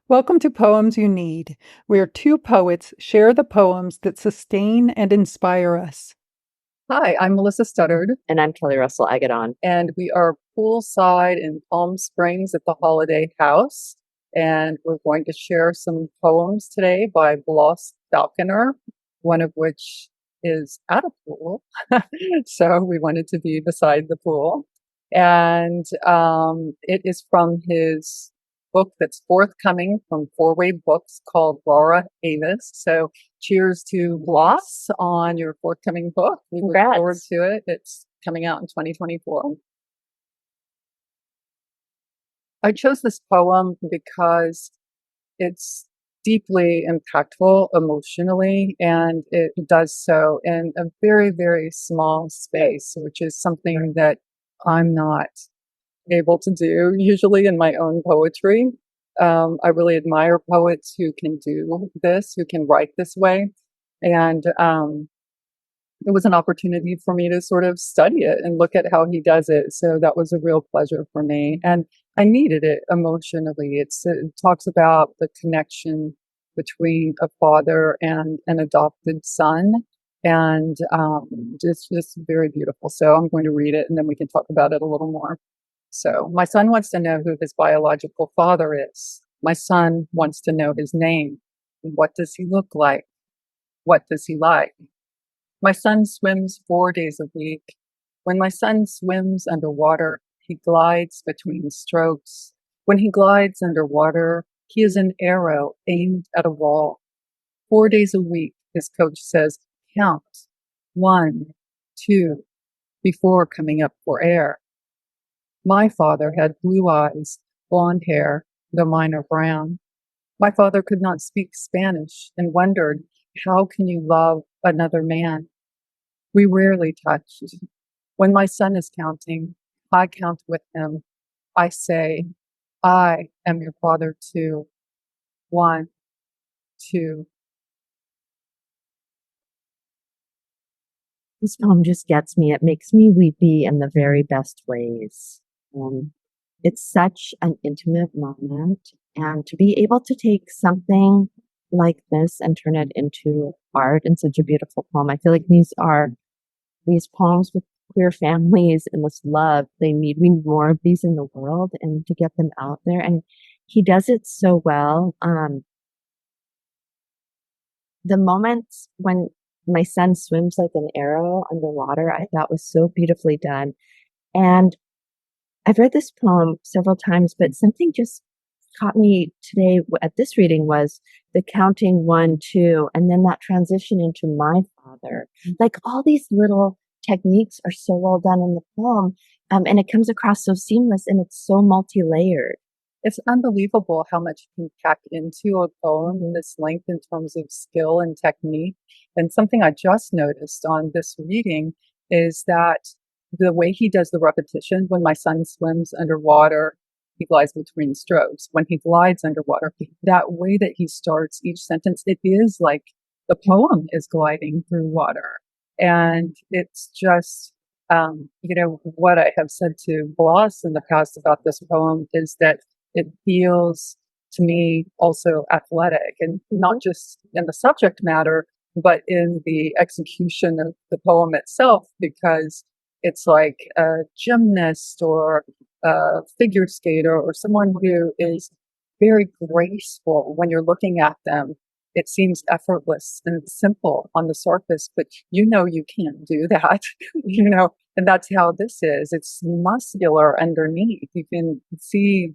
Welcome to Poems You Need, where two poets share the poems that sustain and inspire us. Hi, I'm Melissa Studdard, And I'm Kelly Russell Agodon. and we are poolside in Palm Springs at the Holiday House. And we're going to share some poems today by Blas Falconer, one of which is at a pool. So we wanted to be beside the pool. And it is from his book that's forthcoming from Four Way Books called Rara Avis. So cheers to Blas on your forthcoming book. We look forward to it. It's coming out in 2024. I chose this poem because it's deeply impactful emotionally, and it does so in a very, very small space, which is something that I'm not able to do usually in my own poetry. I really admire poets who can do this, who can write this way. And it was an opportunity for me to sort of study it and look at how he does it. So that was a real pleasure for me. And I needed it emotionally. It talks about the connection between a father and an adopted son. And just very beautiful. So I'm going to read it and then we can talk about it a little more. So my son wants to know who his biological father is. My son wants to know his name. What does he look like? What does he like? My son swims 4 days a week. When my son swims underwater, he glides between strokes. When he glides underwater, he is an arrow aimed at a wall. 4 days a week, his coach says, count 1, 2, before coming up for air. My father had blue eyes, blonde hair, though mine are brown. My father could not speak Spanish and wondered, how can you love another man? We rarely touched. When my son is counting, I count with him. I say, I am your father too. 1, 2. This poem just gets me. It makes me weepy in the very best ways. It's such an intimate moment. And to be able to take something like this and turn it into art in such a beautiful poem, I feel like these poems with queer families and this love, we need more of these in the world and to get them out there. And he does it so well. The moments when my son swims like an arrow underwater, I thought was so beautifully done. And I've read this poem several times, but something just caught me today at this reading was the counting 1, 2, and then that transition into my father. Like all these little techniques are so well done in the poem, and it comes across so seamless and it's so multi-layered. It's unbelievable how much you can pack into a poem in this length in terms of skill and technique. And something I just noticed on this reading is that the way he does the repetition, when my son swims underwater, he glides between strokes. When he glides underwater, that way that he starts each sentence, it is like the poem is gliding through water. And it's just, what I have said to Blas in the past about this poem is that it feels to me also athletic, and not just in the subject matter, but in the execution of the poem itself, because it's like a gymnast or a figure skater or someone who is very graceful when you're looking at them. It seems effortless and simple on the surface, but you can't do that, and that's how this is. It's muscular underneath. You can see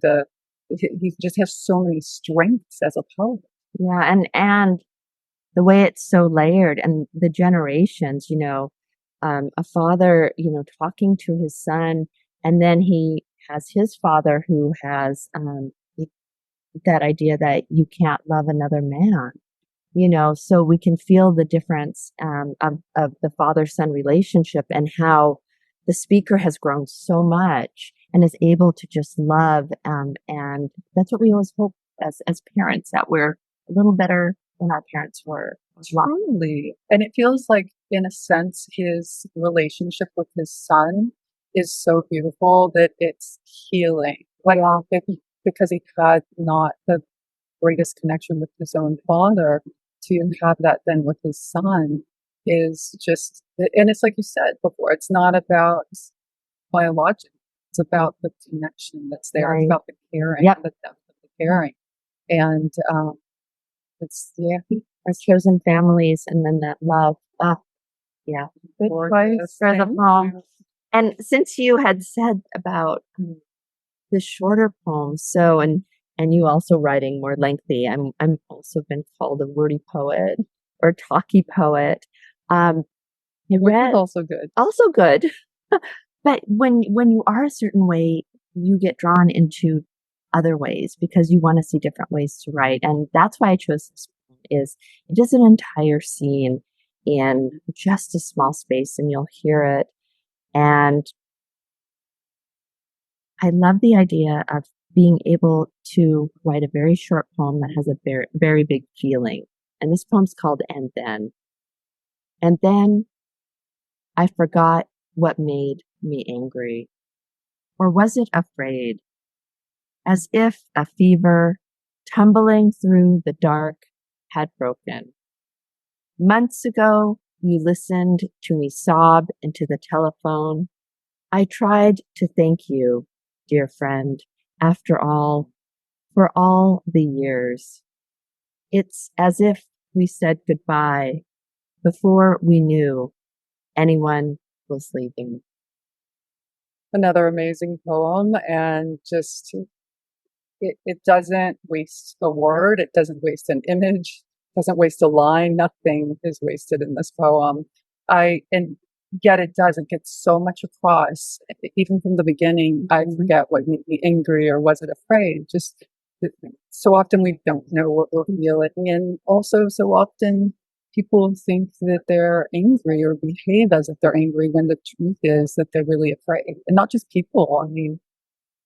he just has so many strengths as a poet. Yeah, and the way it's so layered and the generations, a father, talking to his son, and then he has his father who has that idea that you can't love another man, so we can feel the difference of the father-son relationship and how the speaker has grown so much and is able to just love. And that's what we always hope as parents, that we're a little better than our parents were. Truly. And it feels like, in a sense, his relationship with his son is so beautiful that it's healing. Like, because he had not the greatest connection with his own father, to have that then with his son is just, and it's like you said before, it's not about biological, it's about the connection that's there. Right. It's about the caring, Yep. the depth of the caring. And it's, Our chosen families, and then that love. Oh, yeah. Good choice for the poem. And since you had said about the shorter poems, so and you also writing more lengthy, I'm also been called a wordy poet or talky poet. I Which read is also good. also good. But when you are a certain way, you get drawn into other ways because you want to see different ways to write. And that's why I chose this poem. Is it is an entire scene in just a small space, and you'll hear it. And I love the idea of being able to write a very short poem that has a very, very big feeling. And this poem's called And Then. And then I forgot what made me angry. Or was it afraid? As if a fever tumbling through the dark had broken. Months ago, you listened to me sob into the telephone. I tried to thank you, dear friend, after all, for all the years. It's as if we said goodbye before we knew anyone was leaving. Another amazing poem, and just it doesn't waste a word, it doesn't waste an image, doesn't waste a line. Nothing is wasted in this poem. And yet it does. It gets so much across, even from the beginning. I forget what made me angry, or was it afraid? Just so often we don't know what we're feeling, and also so often people think that they're angry or behave as if they're angry when the truth is that they're really afraid. And not just people. I mean,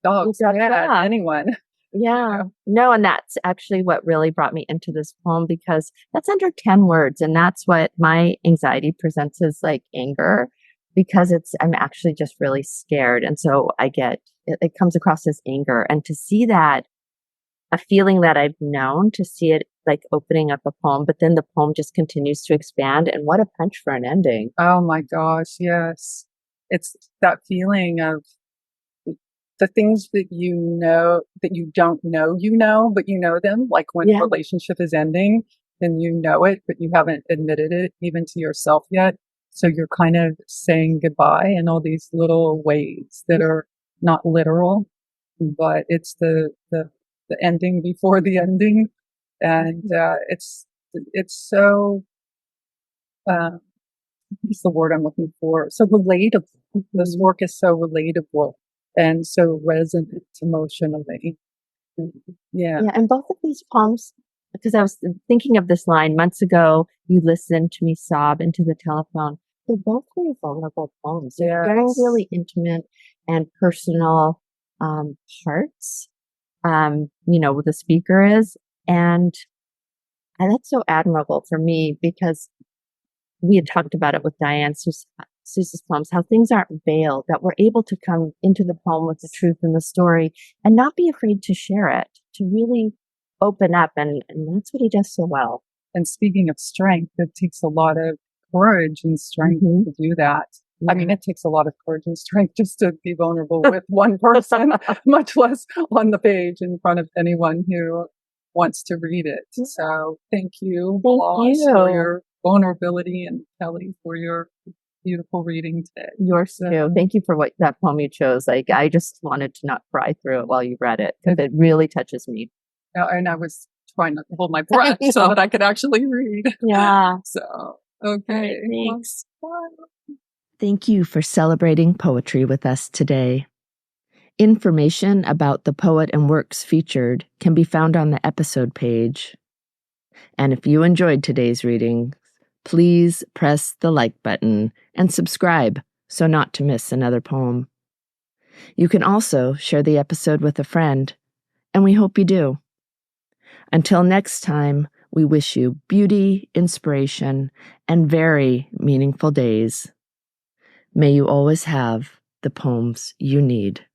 dogs, cats, anyone. Yeah. No, and that's actually what really brought me into this poem, because that's under 10 words. And that's what my anxiety presents as, like, anger, because I'm actually just really scared. And so it comes across as anger. And to see that, a feeling that I've known, to see it like opening up a poem, but then the poem just continues to expand. And what a punch for an ending. Oh my gosh. Yes. It's that feeling of the things that you know, that you don't know, but you know them, like when a relationship is ending and you know it, but you haven't admitted it even to yourself yet. So you're kind of saying goodbye in all these little ways that are not literal, but it's the ending before the ending. And, it's so, what's the word I'm looking for? So relatable. This work is so relatable and so resonant emotionally. Yeah. Yeah. And both of these poems, because I was thinking of this line, months ago, you listened to me sob into the telephone. They're both very vulnerable poems. They're very, really intimate and personal parts, the speaker is. And that's so admirable for me, because we had talked about it with Diane Seuss's poems, how things aren't veiled, that we're able to come into the poem with the truth in the story and not be afraid to share it, to really open up. And that's what he does so well. And speaking of strength, it takes a lot of courage and strength to do that. I mean, it takes a lot of courage and strength just to be vulnerable with one person, much less on the page in front of anyone who wants to read it. So thank you, Blas, for your vulnerability, and Kelli for your beautiful reading today. Yours too. Thank you for that poem you chose. Like, I just wanted to not cry through it while you read it, because it really touches me. And I was trying not to hold my breath so that I could actually read. Yeah. So, okay. Thanks. Thank you for celebrating poetry with us today. Information about the poet and works featured can be found on the episode page. And if you enjoyed today's reading, please press the like button and subscribe so not to miss another poem. You can also share the episode with a friend, and we hope you do. Until next time, we wish you beauty, inspiration, and very meaningful days. May you always have the poems you need.